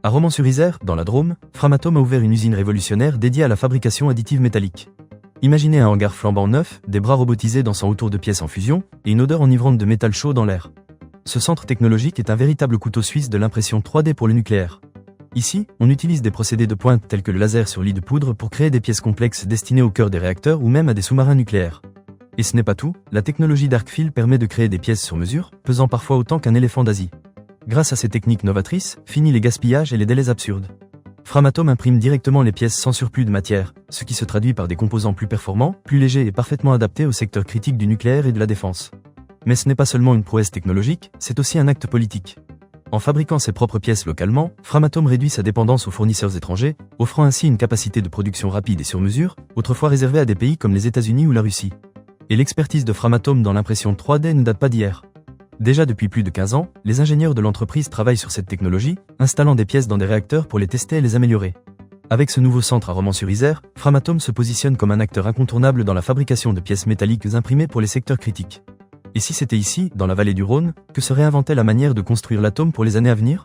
À Romans-sur-Isère, dans la Drôme, Framatome a ouvert une usine révolutionnaire dédiée à la fabrication additive métallique. Imaginez un hangar flambant neuf, des bras robotisés dansant autour de pièces en fusion, et une odeur enivrante de métal chaud dans l'air. Ce centre technologique est un véritable couteau suisse de l'impression 3D pour le nucléaire. Ici, on utilise des procédés de pointe tels que le laser sur lit de poudre pour créer des pièces complexes destinées au cœur des réacteurs ou même à des sous-marins nucléaires. Et ce n'est pas tout, la technologie d'Arcfil permet de créer des pièces sur mesure, pesant parfois autant qu'un éléphant d'Asie. Grâce à ces techniques novatrices, fini les gaspillages et les délais absurdes. Framatome imprime directement les pièces sans surplus de matière, ce qui se traduit par des composants plus performants, plus légers et parfaitement adaptés au secteur critique du nucléaire et de la défense. Mais ce n'est pas seulement une prouesse technologique, c'est aussi un acte politique. En fabriquant ses propres pièces localement, Framatome réduit sa dépendance aux fournisseurs étrangers, offrant ainsi une capacité de production rapide et sur mesure, autrefois réservée à des pays comme les États-Unis ou la Russie. Et l'expertise de Framatome dans l'impression 3D ne date pas d'hier. Déjà depuis plus de 15 ans, les ingénieurs de l'entreprise travaillent sur cette technologie, installant des pièces dans des réacteurs pour les tester et les améliorer. Avec ce nouveau centre à Romans-sur-Isère, Framatome se positionne comme un acteur incontournable dans la fabrication de pièces métalliques imprimées pour les secteurs critiques. Et si c'était ici, dans la vallée du Rhône, que se réinventait la manière de construire l'atome pour les années à venir ?